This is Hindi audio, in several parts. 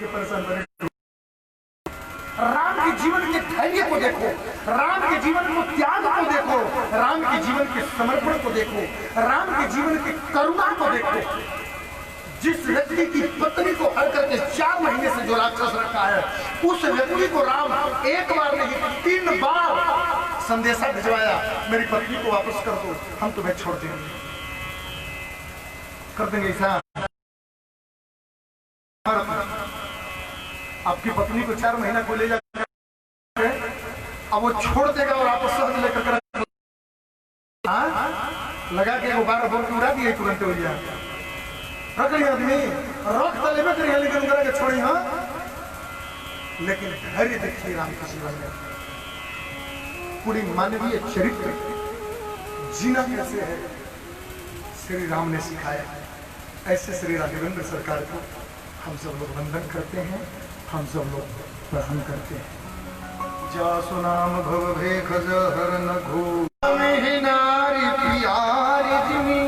के परेशान बने। राम के जीवन के धैर्य को देखो, राम के जीवन को त्याग को देखो, राम के जीवन के समर्पण को देखो, राम के जीवन की करुणा को देखो। जिस व्यक्ति की पत्नी को हर करके 4 महीने से जो राक्षस रखा है, उस व्यक्ति को राम एक बार नहीं 3 बार संदेशा भिजवाया, मेरी पत्नी को वापस कर दो, हम तुम्हें छोड़ देंगे। कर देंगे ऐसा? आपकी पत्नी को 4 महीना को ले जाकर अब वो छोड़ देगा और आपस शहद लेकर लगा के वो 12 बोल के उड़ा दिए तुरंत हो गया। रख लिया आदमी, रख तो लेवे करिए, लेकिन उनका के छोड़ी। हाँ, लेकिन धैर्य देखिए राम के जीवन में, पूरी मानवीय चरित्र जीना कैसे है श्री राम ने सिखाया। ऐसे श्री राघवेंद्र सरकार को हम सब लोग वंदन करते हैं, हम सब लोग प्रणाम करते हैं। जासु नाम भव भेख जहर न घो नारी प्यारी जिमी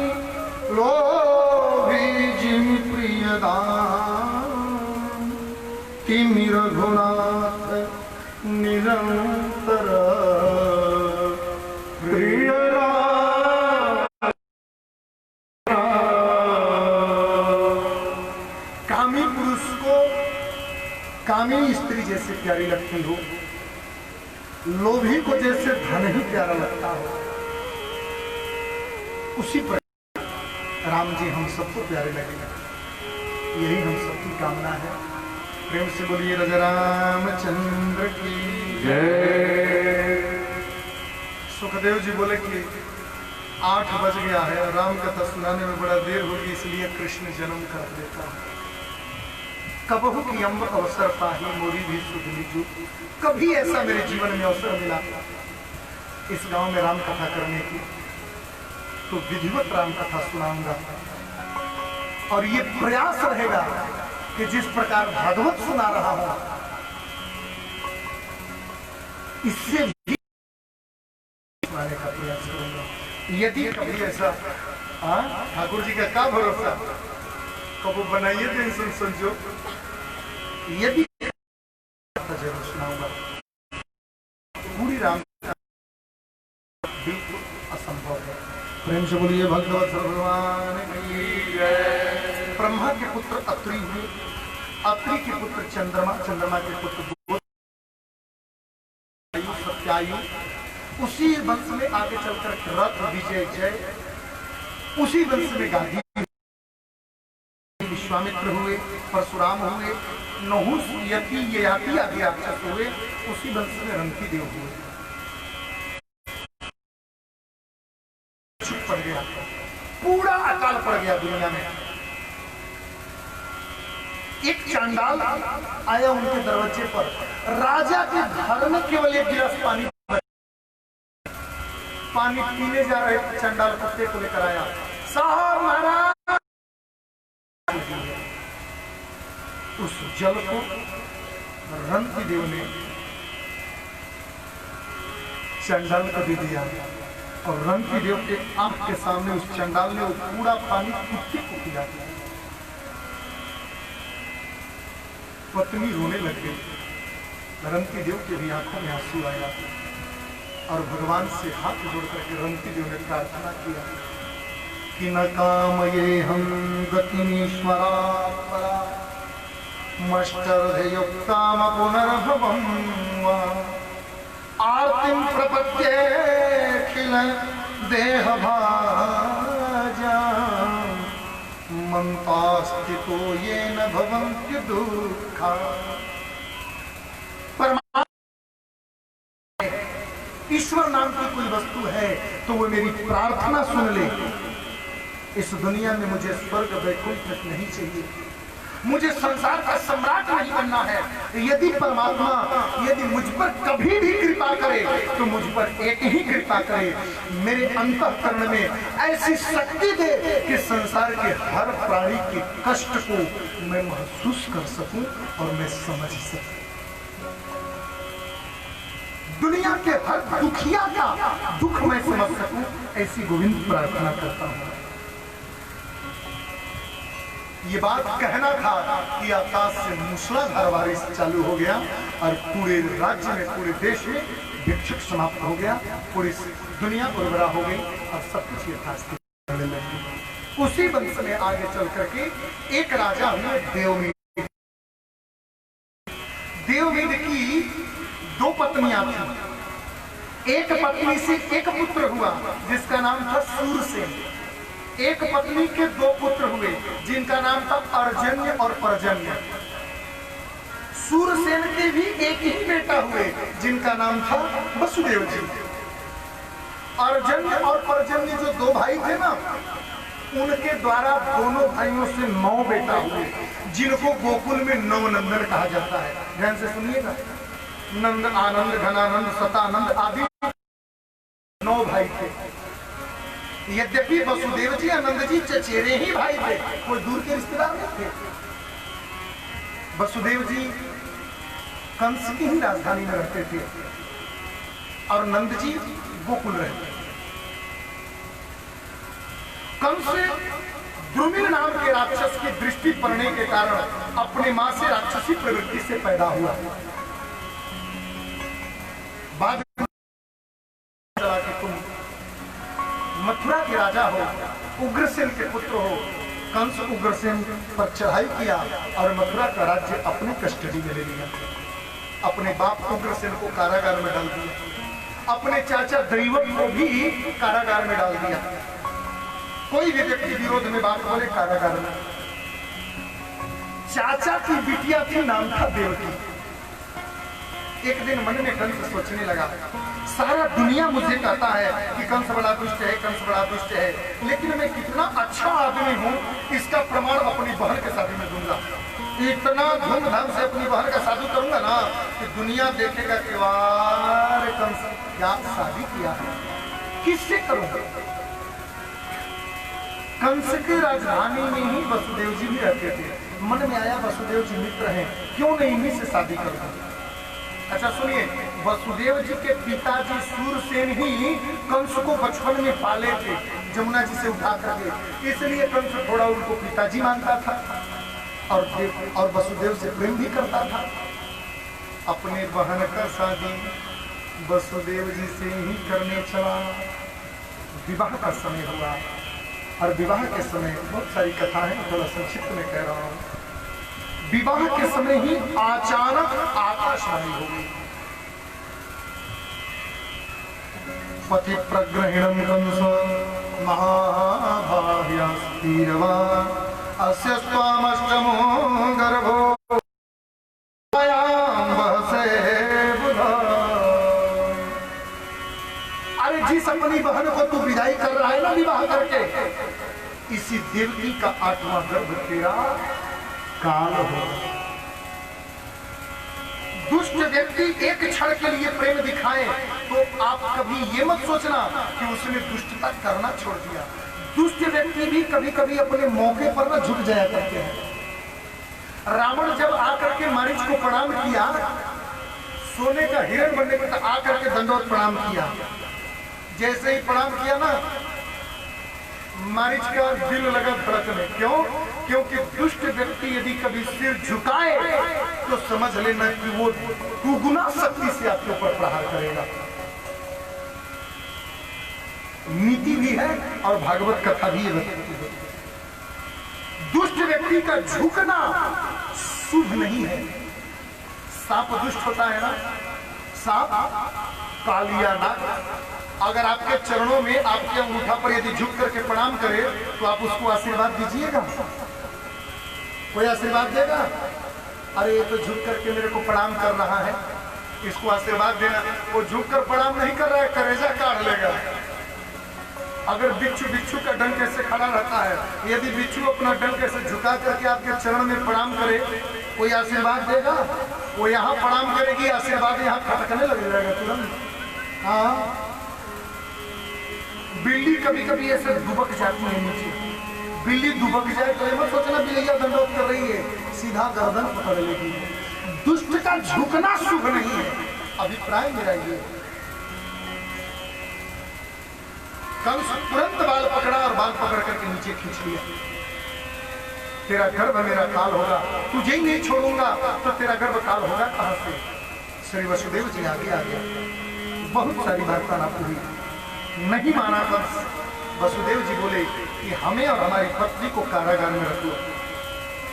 लोभी जिमी प्रियदान तिमि रघुनाथ निरंतर प्रिय कामी पुरुष को कामी स्त्री जैसे प्यारी लगती हो, लोभी को जैसे धन ही प्यारा लगता हो, उसी पर राम जी हम सबको प्यारे लगेंगे। यही हम सबकी कामना है। प्रेम से बोलिए राजा रामचंद्र की जय। सुखदेव जी बोले कि 8 बज गया है, राम कथा सुनाने में बड़ा देर होगी, इसलिए कृष्ण जन्म कर देता है। कबहू की अम्ब अवसर पाही मोरी भी सुध लीजू। कभी ऐसा मेरे जीवन में अवसर मिला इस गांव में राम कथा करने की, तो विधिवत राम कथा सुनाऊंगा। और ये प्रयास रहेगा कि जिस प्रकार भागवत सुना रहा हूं, इससे भी सुनाने का प्रयास करूंगा। यदि कभी ऐसा, ठाकुर जी का क्या भरोसा, कब बनाइए टेंशन संजो, यदि जरूर सुनाऊंगा। पूरी राम बिल्कुल असंभव है। प्रेम से बोलिए भगवत भगवान की जय। ब्रह्मा के पुत्र अत्रि हुए, अत्रि के पुत्र चंद्रमा, चंद्रमा के पुत्र सत्यायु, उसी वंश में आगे चलकर रथ विजय जय, उसी वंश में गांधी विश्वामित्र हुए, परशुराम हुए, नहुष यति ययाति आदि राक्षस हुए, उसी वंश में रंती देव हुए। चुप पड़ गया, पूरा अकाल पड़ गया दुनिया में। एक चांडाल आया उनके दरवाजे पर, राजा के घर में केवल एक गिलास पानी पीने जा रहे चांडाल कुत्ते को लेकर आया। साहब महाराज, उस जल को रंती देव ने चंडाल को दे दिया, और रंती देव के आंख के सामने उस चंडाल ने वो पूरा पानी कुत्ते को पिला दिया। पत्नी रोने लग गई, रंती देव के भी आंखों में आंसू आया, और भगवान से हाथ जोड़ करके रंती देव ने प्रार्थना किया कि न काम ये हम गतिमीश्वरा मष्टर्धयुक्ताम पुनर्भवं वा आर्तिं प्रपद्येऽखिल देहभाजा मन्तास्थितो येन भवन्ति दुःखा। ईश्वर नाम की कोई वस्तु है तो वो मेरी प्रार्थना सुन ले। इस दुनिया में मुझे स्वर्ग वैकुंठ नहीं चाहिए, मुझे संसार का सम्राट नहीं बनना है। यदि परमात्मा यदि मुझ पर कभी भी कृपा करे तो मुझ पर एक ही कृपा करे, मेरे अंतःकरण में ऐसी शक्ति दे कि संसार के हर प्राणी के कष्ट को मैं महसूस कर सकूं और मैं समझ सकूं। दुनिया के हर दुखिया का दुख मैं समझ सकूं, ऐसी गोविंद प्रार्थना करता हूं। ये बात कहना था कि आकाश से मूसलाधार बारिश चालू हो गया और पूरे राज्य में, पूरे देश में भिक्षुक समाप्त हो गया, पूरी दुनिया उर्वरा हो गई और सब कुछ यथास्थिति रहने लगी। उसी वंश में आगे चल करके एक राजा हुए देवमीद। देवमीद की 2 पत्नियां थी। एक पत्नी से एक पुत्र हुआ जिसका नाम था सूरसेन। एक पत्नी के 2 पुत्र हुए जिनका नाम था अर्जन्य और पर्जन्य। सूरसेन के भी एक ही बेटा हुए जिनका नाम था वसुदेव जी। अर्जन्य और पर्जन्य जो 2 भाई थे ना, उनके द्वारा दोनों भाइयों से 9 बेटा हुए जिनको गोकुल में 9 नंदन कहा जाता है। ध्यान से सुनिएगा, नंद, आनंद, घनानंद, सतानंद आदि 9 भाई थे। यद्यपि वसुदेव जी आनंद जी चचेरे ही भाई थे, कोई दूर के रिश्तेदार नहीं थे। वसुदेव जी कंस की ही राजधानी में रहते थे और नंद जी गोकुल रहते। कंस द्रुमिल नाम के राक्षस की दृष्टि पड़ने के कारण अपने मां से राक्षसी प्रवृत्ति से पैदा हुआ। बाद में चला कि तुम मथुरा के राजा हो, उग्रसेन के पुत्र हो। कंस उग्रसेन पर चढ़ाई किया और मथुरा का राज्य अपनी कस्टडी में ले लिया। अपने बाप उग्रसेन को कारागार में डाल दिया, अपने चाचा दैवत को भी कारागार में डाल दिया। कोई भी व्यक्ति विरोध में बात बोले कारागार में। चाचा की बिटिया थी, नाम था देवकी। एक दिन मन में कंस सोचने लगा, सारा दुनिया मुझे कहता है कि कंस बड़ा दुष्ट है, कंस बड़ा दुष्ट है, लेकिन मैं कितना अच्छा आदमी हूँ इसका प्रमाण अपनी बहन के शादी में दूंगा। इतना धूमधाम से अपनी बहन का शादी करूंगा ना कि दुनिया देखेगा कि वाह कंस क्या शादी किया है। किससे करूंगा? कंस की राजधानी में ही वसुदेव जी भी रहते थे। मन में आया वसुदेव जी मित्र हैं, क्यों नहीं इन्हीं से शादी करूंगा। अच्छा सुनिए, वसुदेव जी के पिताजी सूरसेन ही कंस को बचपन में पाले थे, जमुना जी से उठा करके, इसलिए कंस थोड़ा उनको पिताजी मानता था और वसुदेव से प्रेम भी करता था। अपने बहन का शादी वसुदेव जी से ही करने चला। विवाह का समय हुआ और विवाह के समय बहुत सारी कथा है, थोड़ा संक्षिप्त में कह रहा हूँ। विवाह के समय ही अचानक आकाशवाणी हो गई। पति प्रग्रहणं कंस महाभार्यास्तीरवा अस्य स्वामष्टमो गर्भो अरे जिस अपनी बहन को तू विदाई कर रहा है ना विवाह करके, इसी देवकी का 8वां गर्भ तेरा काल हो। दुष्ट व्यक्ति एक क्षण के लिए प्रेम दिखाए तो आप कभी ये मत सोचना कि उसने दुष्टता करना छोड़ दिया। दुष्ट व्यक्ति भी कभी कभी अपने मौके पर ना झुक जाया करते हैं। रावण जब आकर के मारीच को प्रणाम किया, सोने का हिरण बनने पर आकर के दंडवत प्रणाम किया। जैसे ही प्रणाम किया ना, मारीच का दिल लगा धड़कने। क्यों? क्योंकि दुष्ट व्यक्ति यदि कभी सिर झुकाए तो समझ लेना कि वो दुगुना शक्ति से आपके ऊपर प्रहार करेगा। नीति भी है और भागवत कथा भी है। दुष्ट व्यक्ति का झुकना शुभ नहीं है। सांप दुष्ट होता है ना, सांप, कालिया नाग, अगर आपके चरणों में आपके अंगूठा पर यदि झुक करके प्रणाम करे तो आप उसको आशीर्वाद दीजिएगा? कोई आशीर्वाद देगा? अरे ये तो झुक करके मेरे को प्रणाम कर रहा है, इसको आशीर्वाद देना। वो झुक कर प्रणाम नहीं कर रहा है, कलेजा काट लेगा। अगर बिच्छू का डंक ऐसे खड़ा रहता है, यदि बिच्छू अपना डंक ऐसे झुका करके आपके चरण में प्रणाम करे, कोई आशीर्वाद देगा? वो यहाँ प्रणाम करेगी, आशीर्वाद यहाँ खटकने लग जाएगा तुरंत। हाँ, बिल्ली कभी कभी ऐसे दुबक जाती है नीचे। बिल्ली दुबक जाए तो मत सोचना बिल्लियां दंडवत कर रही है, सीधा गर्दन पकड़ लेगी। दुष्ट का झुकना शुभ नहीं है, अभिप्राय मेरा ये। कंस तुरंत बाल पकड़ा और बाल पकड़ करके नीचे खींच लिया। तेरा गर्भ मेरा काल होगा, तुझे ही नहीं छोड़ूंगा तो तेरा गर्भ काल होगा कहां से। श्री वसुदेव जी आगे आ गया, बहुत सारी वार्तालाप हुई, नहीं माना। बस वसुदेव जी बोले कि हमें और हमारी पत्नी को कारागार में रख लो,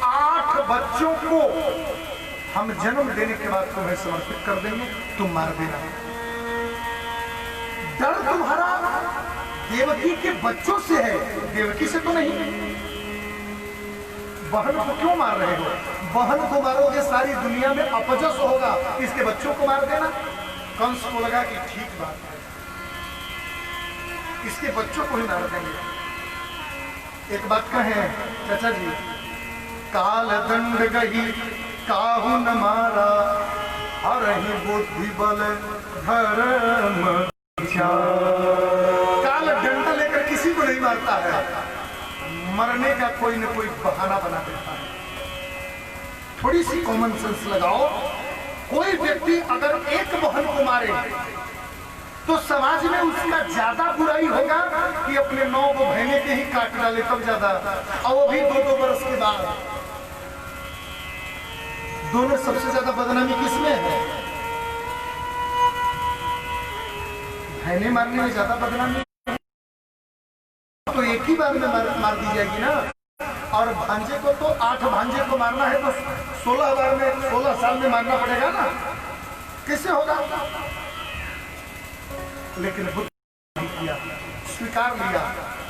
8 बच्चों को हम जन्म देने के बाद तुम्हें समर्पित कर देंगे, तुम मार देना। डर तुम्हारा देवकी के बच्चों से है, देवकी से तो नहीं। बहन को क्यों मार रहे हो? बहन को मारोगे सारी दुनिया में अपजस होगा, इसके बच्चों को मार देना। कंस को लगा कि ठीक बात है, इसके बच्चों को ही मार देंगे। एक बात कहें चाचा जी, काल दंड गही काहू न मारा, हरहि बुद्धि बल धर्म। काल दंड लेकर किसी को नहीं मारता है, मरने का कोई न कोई बहाना बना देता है। थोड़ी सी कॉमन सेंस लगाओ। कोई व्यक्ति अगर एक बहन को मारे तो समाज में उसका ज्यादा बुराई होगा कि अपने 9 बहनें के ही काट डाले तब ज्यादा, और वो भी 2-2 बरस के बाद। दोनों सबसे ज्यादा बदनामी किसमें है? बहनें मारने में ज्यादा बदनामी तो एक ही बार में मार दी जाएगी ना। और भांजे को तो 8 भांजे को मारना है तो 16 बार में 16 साल में मारना पड़ेगा ना, कैसे होगा? लेकिन बुद्ध किया, स्वीकार लिया,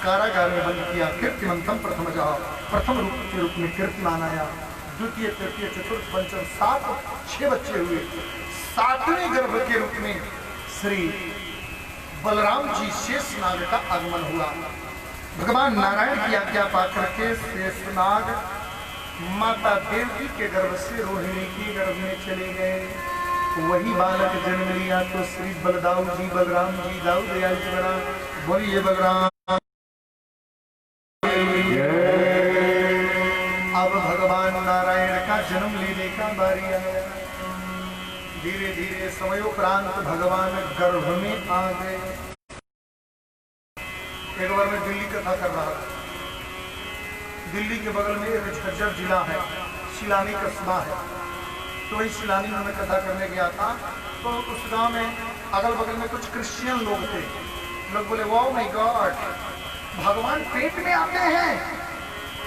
कारागार में बंद किया। कीर्तिमंतम प्रथम जाओ, प्रथम रूप के रूप में कीर्तिमान आया, द्वितीय तृतीय चतुर्थ पंचम 6 बच्चे हुए। 7वें गर्भ के रूप में श्री बलराम जी शेषनाग का आगमन हुआ। भगवान नारायण की आज्ञा पाकर के शेषनाग माता देवकी के गर्भ से रोहिणी की गर्भ में चले गए। वही बालक जन्म लिया तो श्री बलदाऊ जी, बलराम जी, दाऊ दयाल जी बना। बोलिए बलराम। अब भगवान नारायण का जन्म लेने का बारी आया। धीरे धीरे समयोपरांत भगवान गर्भ में आ गए। एक बार मैं दिल्ली कथा कर रहा था। दिल्ली के बगल में एक झज्जर जिला है, शिलानी कस्बा है। तो वही शिलानी में मैं कथा करने गया था। तो उस गांव में अगल बगल में कुछ क्रिश्चियन लोग थे। लोग बोले वाओ माय गॉड, भगवान पेट में आते हैं?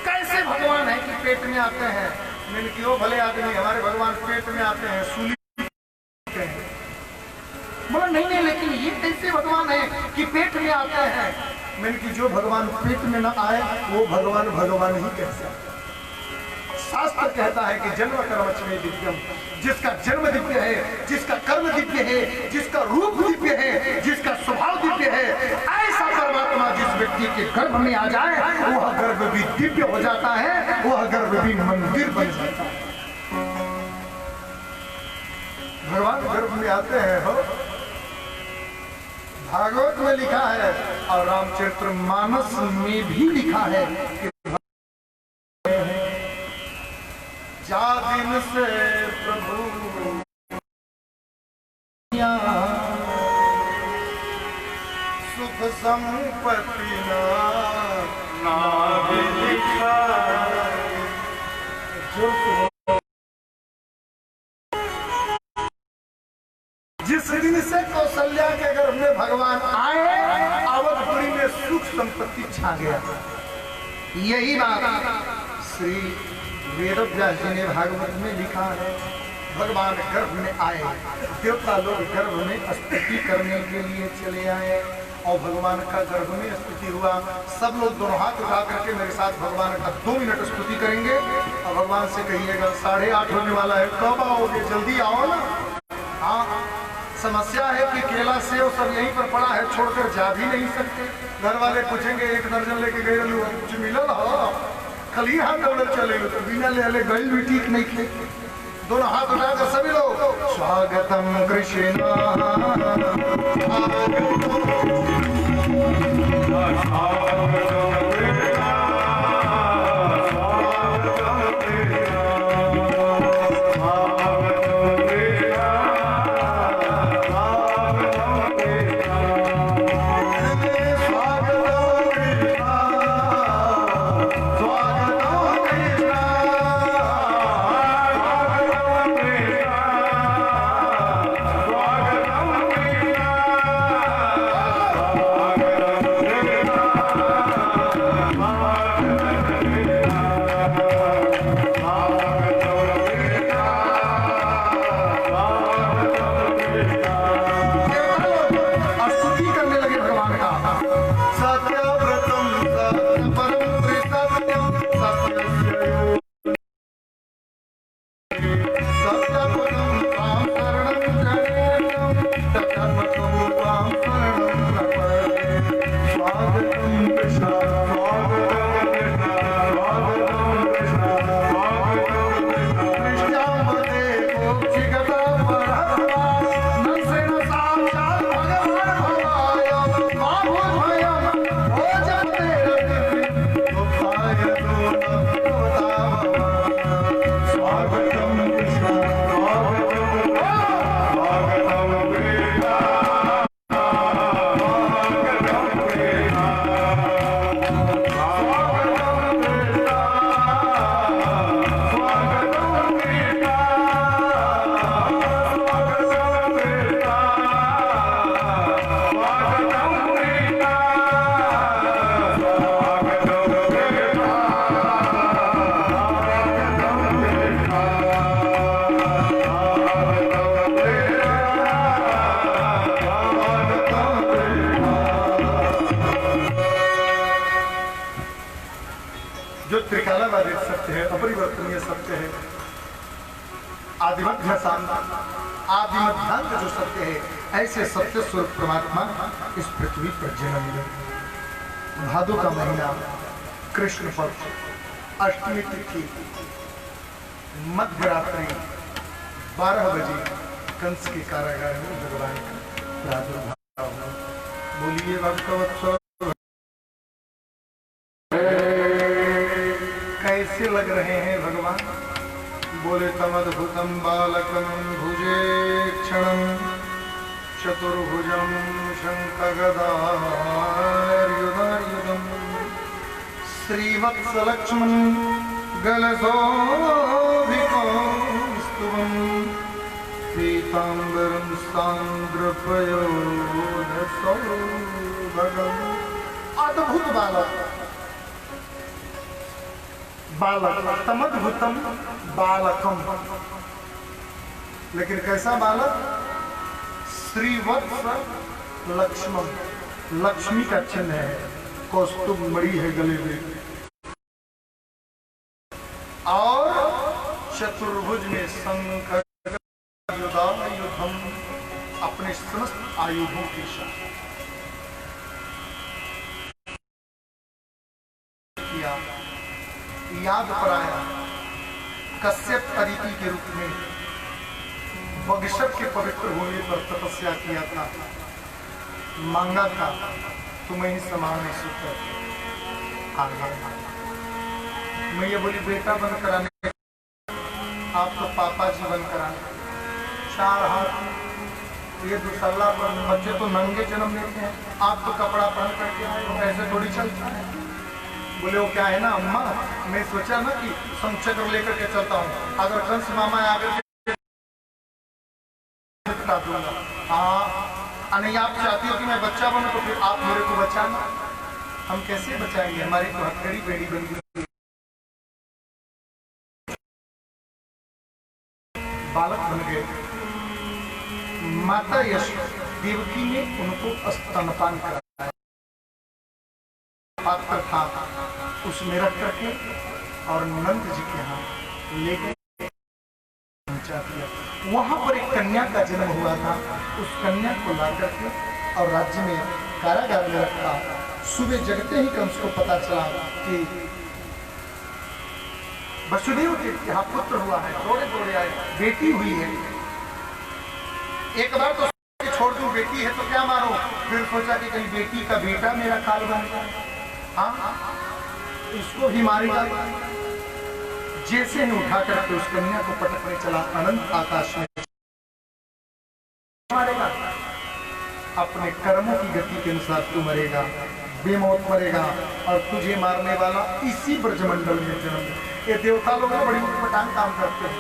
कैसे भगवान है कि पेट में आते हैं? मैंने क्यों भले आदमी, हमारे भगवान पेट में आते हैं, सूली हैं। बोला नहीं, लेकिन ये कैसे भगवान है कि पेट में आते हैं? मैंने कि जो भगवान पेट में ना आए वो भगवान भगवान ही कैसे? शास्त्र कहता है कि जन्म कर्म च दिव्यम, जिसका जन्म दिव्य है, जिसका कर्म दिव्य है, जिसका रूप दिव्य है, जिसका स्वभाव दिव्य है, ऐसा परमात्मा जिस व्यक्ति के गर्भ में आ जाए वह गर्भ भी दिव्य हो जाता है, वह गर्भ भी मंदिर बन जाता है। भगवान गर्भ में आते हैं हो, भागवत में लिखा है और रामचरितमानस में भी लिखा है कि जा दिन से प्रभु सुख संपत्ति ना लिखा। जिस दिन से कौशल्या के गर्भ में भगवान आए, अवधपुरी में सुख संपत्ति छा गया। यही बात श्री वेदव्यास जी ने भागवत में लिखा है। भगवान गर्भ में आए, देवता लोग गर्भ में स्तुति करने के लिए चले आए और भगवान का गर्भ में स्तुति हुआ। सब लोग दोनों हाथ उठा करके मेरे साथ भगवान का 2 मिनट स्तुति करेंगे और भगवान से कहिएगा 8:30 होने वाला है, कब आओगे? जल्दी आओ ना। हाँ, समस्या है कि केला सेव सब यहीं पर पड़ा है, छोड़कर जा भी नहीं सकते। घर वाले पूछेंगे 1 दर्जन लेके गए कुछ मिलल हो? खाली हाथ दौड़ चले तो बिना ले गई भी ठीक नहीं थे। दोनों हाथ उठाकर सभी लोग स्वागतम कृष्ण स्वागत त्रिकालावादी सत्य है, अपरिवर्तनीय सत्य है, आदिमध्य आदिमध्यांत जो सत्य है, ऐसे सत्य स्वरूप परमात्मा इस पृथ्वी पर जन्म ले। भादो का महीना, कृष्ण पक्ष, अष्टमी तिथि, मध्य रात्रि 12 बजे कंस के कारागार में भगवान का प्रादुर्भाव हुआ। बोलिए भक्तवत्सल, कैसे लग रहे हैं भगवान? बोले तमद्भुतम बालकम भुजे क्षणम चतुर्भुजम शंखगदायुधम श्रीवत्सलक्ष्मण गलशोभिकौस्तुभम् पीताम्बरं सान्द्रपयोधसौभगम्। अद्भुत बालक तमद्भुतम बालकम, लेकिन कैसा बालक? श्रीवत्स लक्ष्मण, लक्ष्मी का चिन्ह है, कौस्तुभ मणि है गले में, और चतुर्भुज में शंख युद्धम, अपने समस्त आयुधों के साथ किया। याद पराया कश्यप अदिति के रूप में बगसर के पवित्र भूमि पर तपस्या किया था, मांगा था तुम्हें ही समान सुकर आ गया। मैं ये बोली बेटा बन कराने, आप तो पापा जी बन कराने, 4 हाथ, ये दुसल्ला पर बच्चे तो नंगे जन्म लेते हैं, आप तो कपड़ा पहन करके आए हो, ऐसे थोड़ी चलता है। बोले वो क्या है ना अम्मा, मैं सोचा ना कि संचक्र लेकर के चलता हूँ, अगर कंस मामा आकर दूंगा। हाँ, नहीं आप चाहती हो कि मैं बच्चा बनूं तो फिर आप मेरे को बचाना, हम कैसे बचाएंगे? हमारी तो हथकड़ी बेड़ी बन गई। बालक बन गए। माता यशोदा देवकी ने उनको स्तनपान कराया, पात्र था उसमें रख करके और नंद जी के यहाँ लेकर पहुंचा दिया। वहां पर एक कन्या का जन्म हुआ था, उस कन्या को ला करके और राज्य में कारागार में रखा। सुबह जगते ही कंस को पता चला कि वसुदेव के यहाँ पुत्र हुआ है, दौड़े दौड़े आए, बेटी हुई है। एक बार तो छोड़ दूं, बेटी है तो क्या मारो, फिर सोचा कि कहीं बेटी का बेटा मेरा काल बन जाए, हाँ इसको भी मारेगा। जैसे ही उठा करके उस कन्या को पटकने चला, अनंत आकाश में मारेगा। अपने कर्मों की गति के अनुसार तू मरेगा, बेमौत मरेगा, और तुझे मारने वाला इसी ब्रजमंडल में जन्म। ये देवता लोग बड़ी उटपटांग काम करते हैं।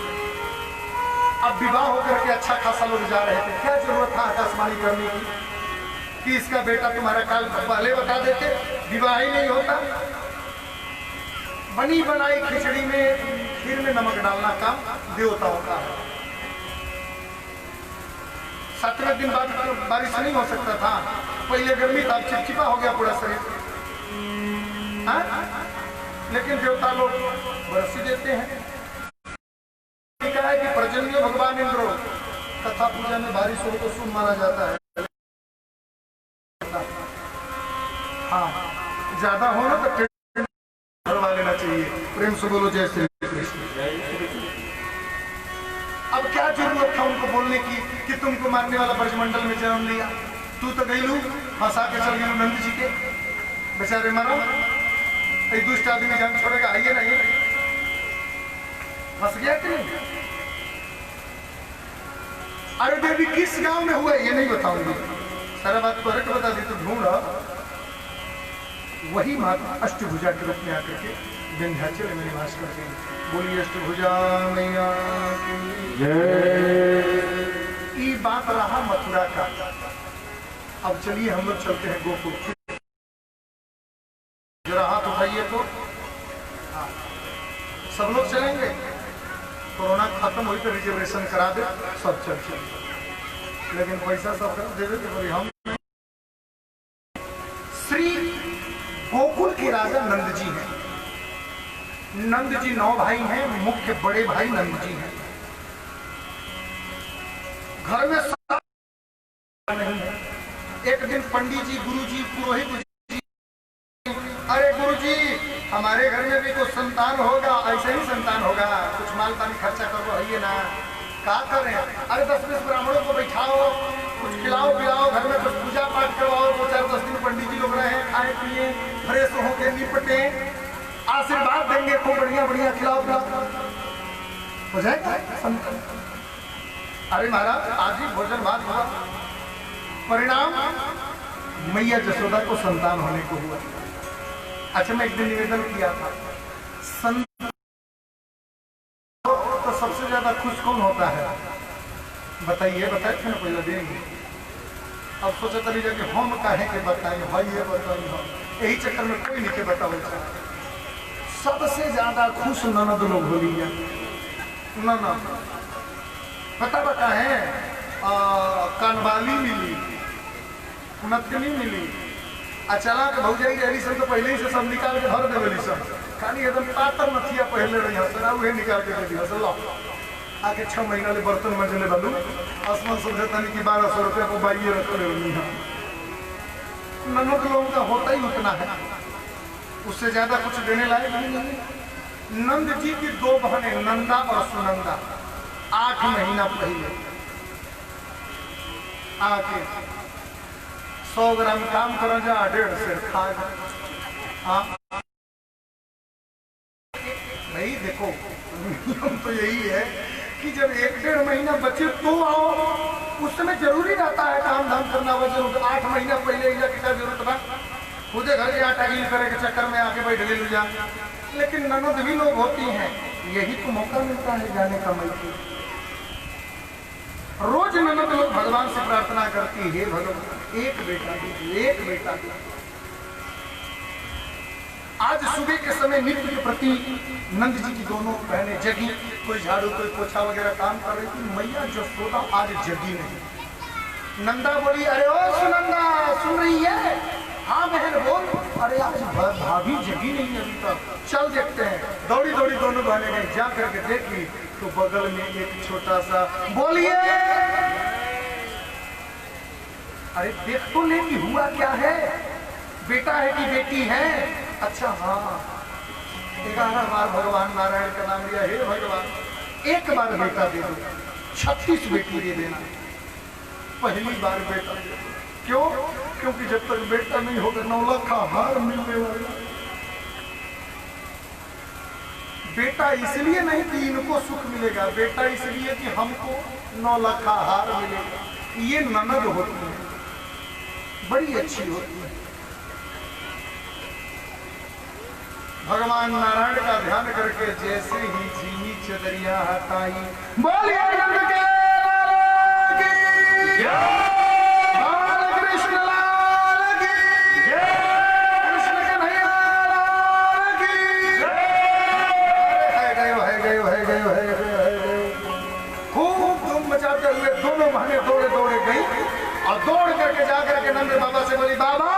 अब विवाह होकर के अच्छा खासा लोग जा रहे थे, क्या जरूरत था आकाशवाणी करने की कि इसका बेटा तुम्हारा काल पहले बता देते, विवाह ही नहीं होता। बनी बनाई खिचड़ी में खीर में नमक डालना काम देवताओं का है। 7वें दिन बाद बारिश नहीं हो सकता था, पहले गर्मी था, चिपचिपा हो गया पूरा शरीर, लेकिन देवता लोग बरसी देते हैं। कहा है कि पर्जन्य भगवान इंद्रो तथा पूजा में बारिश हो तो शुभ माना जाता है। हाँ, ज्यादा हो ना तो भरवा लेना चाहिए। प्रेम से बोलो जय श्री कृष्ण। अब क्या जरूरत था उनको बोलने की कि तुमको मारने वाला ब्रजमंडल में जन्म लिया, तू तो गई लू फंसा के चल गई नंद जी के, बेचारे मरो, दुष्ट आदमी जान छोड़ेगा, आइए नहीं फंस गया कि नहीं? अरे देवी किस गांव में हुआ ये नहीं बताऊंगी, सारा बात परक बता दी तो ढूंढ। वही माता अष्टभुजा के रूप में आकर के विंध्याचल में निवास करते हैं। बोलिए अष्टभुजा मैया की जय। ये बात रहा मथुरा का। अब चलिए हम लोग चलते हैं गोकुल। जरा हाथ उठाइए तो सब लोग चलेंगे। कोरोना खत्म हुई तो रिजर्वेशन करा दे, सब चल चले, लेकिन पैसा सब दे दे तो हम। श्री गोकुल के राजा नंद जी हैं। नंद जी 9 भाई हैं, मुख्य बड़े भाई नंद जी हैं। घर में सब नहीं है। एक दिन पंडित जी, गुरु जी, पुरोहित जी, अरे गुरु जी हमारे घर में भी कुछ संतान होगा, ऐसे ही संतान होगा, कुछ माल पानी खर्चा करो है ना, क्या करें? अरे 10-20 ब्राह्मणों को बैठाओ, कुछ खिलाओ पिलाओ, घर में कुछ पूजा पाठ करवाओ, 2-4-10 दिन पंडित जी लोग रहे, खाए पिए, फ्रेश होके निपटे, आशीर्वाद देंगे, खूब बढ़िया बढ़िया खिलाओ पिलाओ, हो जाएगा संतान। अरे महाराज आज ही भोजन भात हुआ, परिणाम मैया जसोदा को संतान होने को हुआ। अच्छा मैं एक दिन निवेदन किया था, संतान तो सबसे ज्यादा खुश कौन होता है बताइए? बताए थे ना पहले देंगे, अब सोचा तभी जाके हम कहे के बताएं भाई, ये बताइए हम, यही चक्कर में कोई नहीं के बताओ। सबसे ज्यादा खुश ननद लोग हो लिया, ननद पता बता है, कानवाली मिली, नतनी मिली, अचला के भौजाई रही सब तो पहले ही से सब निकाल के भर देवेली सब, खाली एकदम पातर नथिया पहले रही हसन, उहे निकाल के दे दिया लो आके 6 महीना ले बर्तन मजले बालू, आसमान समझता नहीं कि 1200 रुपये को बाइये रख ले रही है। ननद लोगों का होता ही उतना है, उससे ज्यादा कुछ देने लायक नहीं। नंद जी की 2 बहनें नंदा और सुनंदा 8 महीना पहले आके 100 ग्राम काम कर जा, 1.5 सेर खा जा। हाँ भाई देखो तो यही है कि जब 1-1.5 महीना बचे तो आओ, उस समय जरूरी रहता है काम धाम करना, वजह 8 महीना पहले क्या जरूरत बा, खुद घर के आटा गील करे के चक्कर में आके बैठ गए जा। लेकिन ननद भी लोग होती हैं, यही तो मौका मिलता है जाने का मैत्री। रोज ननद लोग भगवान से प्रार्थना करती है, भगवान एक बेटा दीजिए, एक बेटा दीजिए। आज सुबह के समय नित्य के प्रति नंद जी की दोनों बहनें जगी, कोई झाड़ू कोई पोछा वगैरह काम कर रही थी। मैया जसोदा आज जगी नहीं। नंदा बोली, अरे ओ सुनंदा सुन रही है? हाँ बहन बोल। अरे आज भाभी जगी नहीं अभी तक, चल देखते हैं। दौड़ी दौड़ी दोनों बहनें गई, जा करके देखी तो बगल में एक छोटा सा, बोलिए अरे देख तो ले कि हुआ क्या है, बेटा है कि बेटी है? अच्छा हाँ, 11 बार भगवान नारायण का नाम लिया, हे भगवान एक बार बेटा दे दो, 36 बेटी दे देना, पहली बार बेटा दे दो। क्यों? क्योंकि जब तक बेटा नहीं होगा 9 लाख का हार मिलने वाला। बेटा इसलिए नहीं कि इनको सुख मिलेगा, बेटा इसलिए कि हमको 9 लाख का हार मिलेगा। ये ननद होती है, बड़ी अच्छी होती है। भगवान नारायण का ध्यान करके जैसे ही झीनी चदरिया हटाई, बोलिए नंद के लाल की जय, बालकृष्ण लाल की जय, कृष्ण कन्हैया लाल की जय। है गए। खूब धूम मचाते हुए दोनों बहनें दौड़े दौड़े गई और दौड़ करके जाकर के नंद बाबा से बोली, बाबा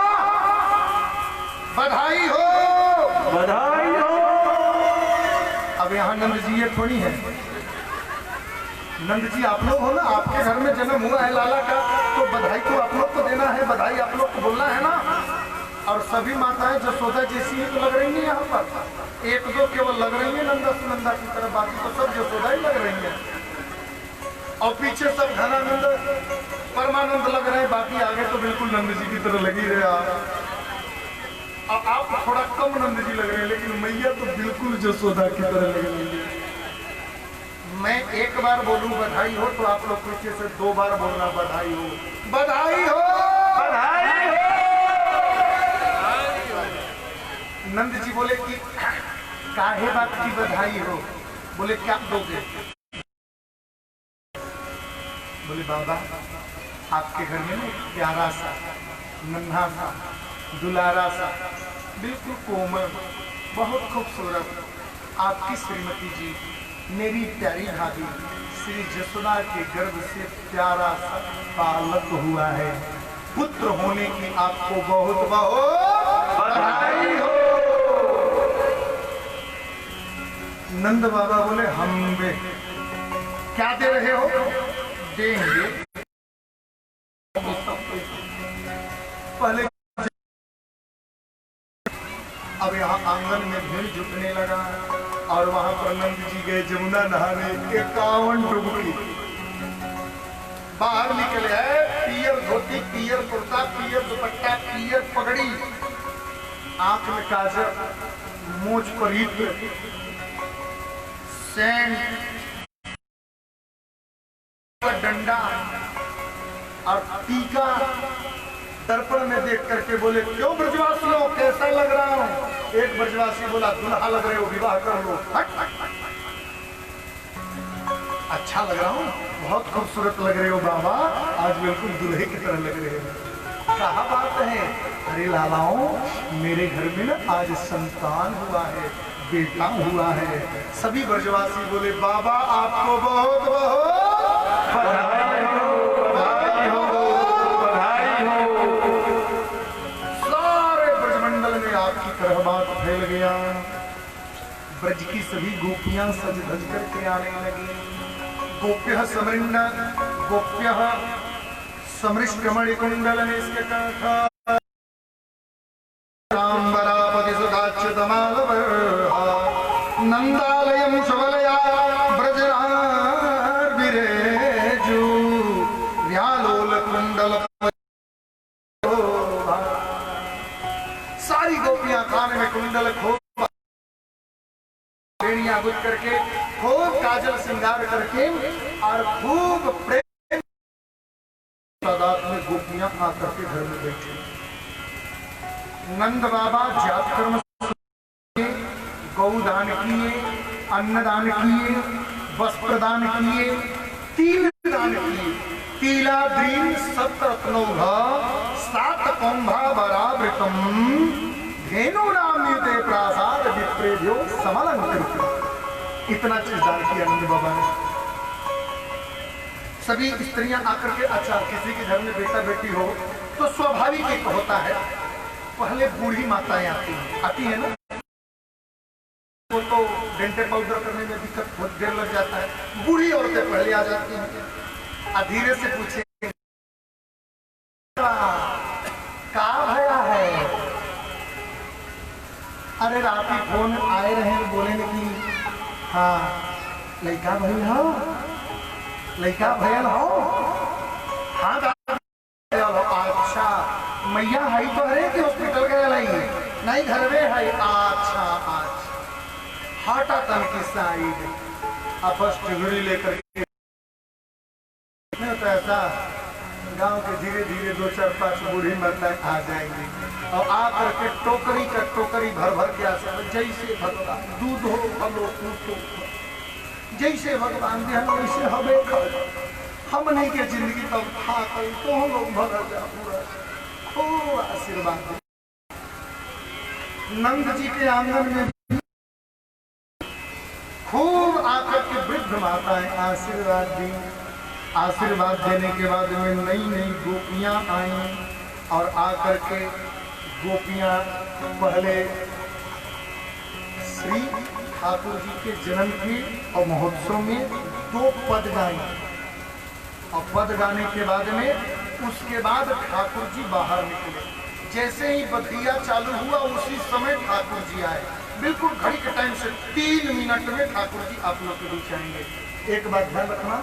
बधाई हो, बधाई हो। अब यहाँ नंद जी ये थोड़ी है, नंद जी आप लोग हो ना, आपके घर में जन्म हुआ है लाला का, तो बधाई तो आप लोग को देना है, बधाई आप लोग को बोलना है ना। और सभी माताएं जसोदा जैसी ही तो लग रही हैं यहाँ पर, 1-2 केवल लग रही है नंदा सुनंदा की तरफ, बाकी तो सब जसोदा ही लग रही है। और पीछे सब घनानंद परमानंद लग रहे हैं, बाकी आगे तो बिल्कुल नंद जी की तरह लगी रहे आप। अब आप थोड़ा कम नंद जी लग रहे हैं, लेकिन मैया तो बिल्कुल जसोदा की तरह लग रही है। मैं एक बार बोलूं बधाई हो, तो आप लोग पीछे से 2 बार बोलना बधाई हो, बधाई हो, बधाई हो। नंद जी बोले कि काहे बात की बधाई हो? बोले क्या दोगे? बोले बाबा आपके घर में प्यारा सा नन्हा सा दुलारा सा बिल्कुल कोमल बहुत खूबसूरत आपकी श्रीमती जी मेरी प्यारी भाभी श्री जसोदा के गर्भ से प्यारा सा बालक हुआ है। पुत्र होने की आपको बहुत बहुत बधाई हो। नंद बाबा बोले हम भी क्या दे रहे हो? देंगे। पहले अब यहाँ आंगन में भीड़ जुटने लगा और वहां पर नंद जी गए जमुना नहाने। 51 डुबकी। बाहर निकले है, पियर धोती, पियर कुर्ता, पियर दुपट्टा, पियर पगड़ी, आंख में काजल, मूंछ पर इत्र, सेंट, डंडा और टीका। दर्पण में देख करके बोले क्यों ब्रजवासियों कैसा लग रहा हूं? एक ब्रजवासी बोला दुल्हा लग रहे हो, विवाह कर लो। हट। अच्छा लग रहा हूं, बहुत खूबसूरत लग रहे हो बाबा, आज बिल्कुल दुल्हे की तरह लग रहे हो। कहा बात है? अरे लालाओं, मेरे घर में ना आज संतान हुआ है, बेटा हुआ है। सभी ब्रजवासी बोले बाबा आपको बहुत बहुत बधाई हो, बधाई हो, बधाई हो। सारे ब्रजमंडल में आपकी तरह बात फैल गया। ब्रज की सभी गोपियां सज धज करके आने लगी। गोप्यः समृण्ण गोप्यः समृष्टमणि कुंडल नंदालयं शवलया ब्रजरार्विरेजु व्यालोल कुंडल। सारी गोपियां कान में कुंडल खूब बेड़ियां गुज करके, खूब काजल श्रृंगार करके और खूब प्रेम तादाद में गोपियां आकर के घर में बैठी। नंद बाबा जातकर्म गौदान किए, अन्नदान किए, वस्त्रदान किए, तीन दान किए। तीलाद्रीन सप्तरत्नौघ सात कौंभावरावृतम धेनूनाम्युते प्रासाद विप्रेभ्यो समलंकृत। इतना चीज दान किया नंद बाबा ने। सभी स्त्रियां आकर के, अच्छा किसी के घर में बेटा बेटी हो तो स्वाभाविक एक होता है, पहले बूढ़ी माताएं आती है ना, तो डेंटल पाउडर करने में दिक्कत बहुत देर लग जाता है। बूढ़ी औरतें पहले आ जाती हैं, धीरे से पूछे का भया है? अरे रात ही फोन आए रहे बोले कि हाँ लड़का भैल हो, लड़का भैल हो। हाँ अच्छा मैया है तो है कि हॉस्पिटल गए नहीं घर में है। अच्छा हटा तन की साइड फर्स्ट घड़ी लेकर के तो ऐसा गांव के धीरे धीरे 2-4-5 बूढ़ी माताएं आ जाएंगी और आकर के टोकरी का टोकरी भर भर के आ सकते। जैसे भगवान दूध हो फलो फूट हो, जैसे भगवान दे हम वैसे हमें हम नहीं के जिंदगी तब खा कर तो हम लोग भर जा पूरा खूब आशीर्वाद। नंद जी के आंगन में खूब आकर के वृद्ध माताएं आशीर्वाद दी। आशीर्वाद देने के बाद में नई नई गोपियां आई और आकर के गोपियां पहले श्री ठाकुर जी के जन्म के और महोत्सव में 2 पद गाए और पद गाने के बाद में उसके बाद ठाकुर जी बाहर निकले। जैसे ही बदिया चालू हुआ उसी समय ठाकुर जी आए। बिल्कुल घड़ी के टाइम से 3 मिनट में ठाकुर जी आप लोग के बीच आएंगे। एक बात ध्यान रखना,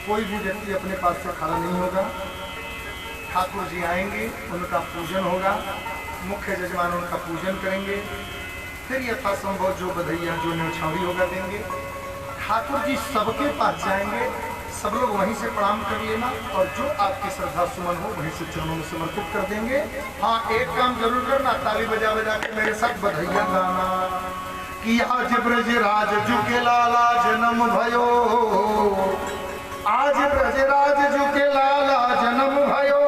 कोई भी व्यक्ति अपने पास से खड़ा नहीं होगा। ठाकुर जी आएंगे, उनका पूजन होगा, मुख्य जजमान उनका पूजन करेंगे, फिर यथासंभव जो बधैया जो न्यौछावरी होगा देंगे। ठाकुर जी सबके पास जाएंगे, सब लोग वहीं से प्रणाम कर लेना और जो आपकी श्रद्धा सुमन हो वहीं से चरणों में समर्पित कर देंगे। हाँ एक काम जरूर करना, ताली बजा बजा के मेरे साथ बधैया गाना कि आज ब्रजराज जुके लाला जन्म भयो, आज ब्रजराज जुके लाला जन्म भयो,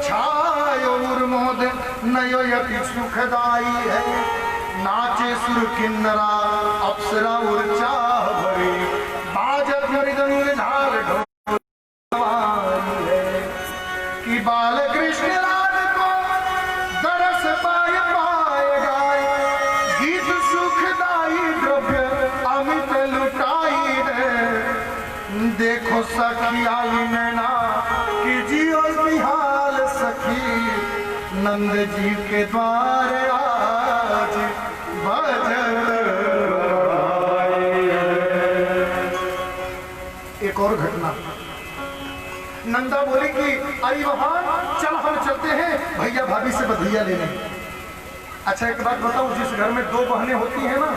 छायो उर्मोद नयो यति सुखदाई है, नाचे सुर किन्नरा अप्सरा उर्चा भरी, बाजत मृदंग झाल ढोल है कि बाल कृष्ण लाल को दरस पाए पाए गाए, गीत सुखदाई द्रव्य देखो सखी आई नैना कीजियो निहाल सखी, नंद जी के द्वार आज बजत आए। एक और घटना, नंदा बोली कि आई वहां चल हम चलते हैं भैया भाभी से बधैया लेने। अच्छा एक बात बताऊं, जिस घर में दो बहनें होती हैं ना,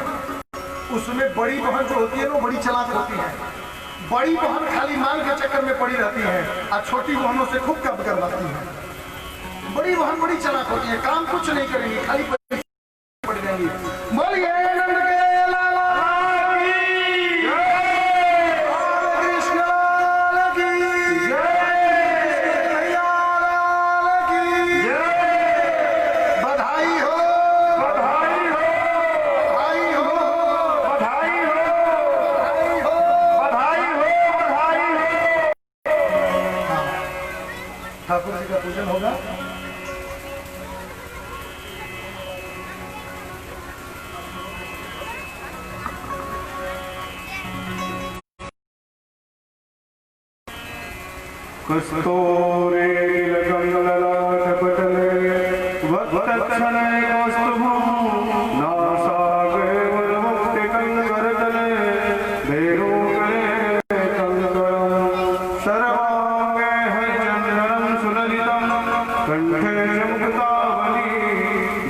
उसमें बड़ी बहन जो होती है ना बड़ी चालाक होती है। बड़ी बहन खाली माल के चक्कर में पड़ी रहती है और छोटी बहनों से खूब कब करवाती है। बड़ी बहन बड़ी चालाक होती है, काम कुछ नहीं करेंगी, खाली पड़ी रहेंगी। बोलिए नंद के ठाकुर जी का पूजन होगा। कस्तूरी ललाटपटले वत्तक्षणे कौस्तुभं नासाग्रे वरमुक्तिकङ्करतले भेरूकरे कङ्करं सर्वाङ्गे हरिचन्दनं सुललितं कण्ठे मुक्तावली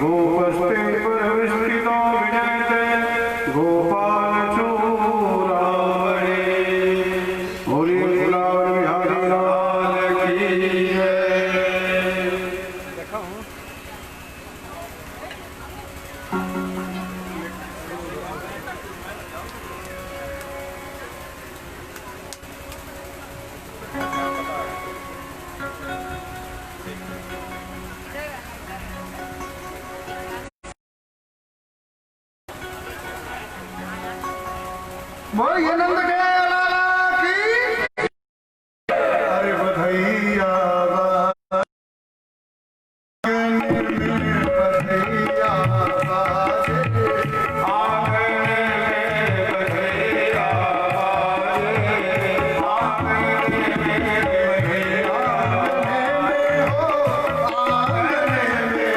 गोपस्ते परविष्टितो विजयते गोपालचूडामणि। होली गुलाल बिहारी लाल की जय। बोलिए नंद के लाला की। अरे बधैया बधैया बाजे आंगन में बधैया बाजे, आंगन में बधैया हो आंगन में,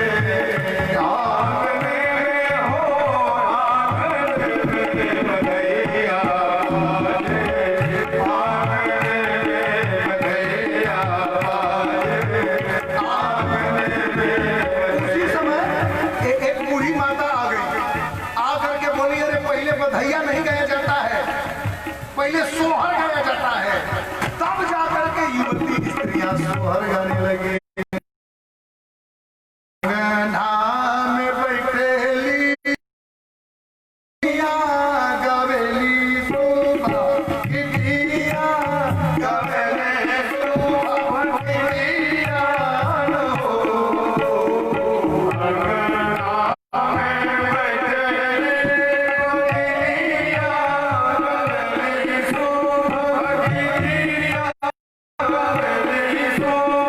आंगन में हो, आंगन में बधैया बाजे, आंगन में बधैया बाजे, आंगन में। उसी समय एक बूढ़ी माता आ गई, आकर के बोली अरे पहले बधैया नहीं गाया जाता है, पहले सोहर गाया जाता है। तब जाकर के युवती स्त्रियां सोहर गाने लगी। नाम बैठेली गवेली शोभा गिटिया गवेले शोभा गिटिया हो। Thank you.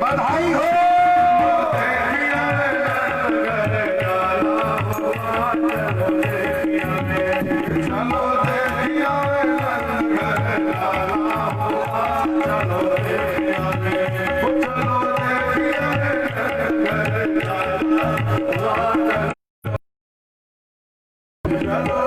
बधाई हो चलो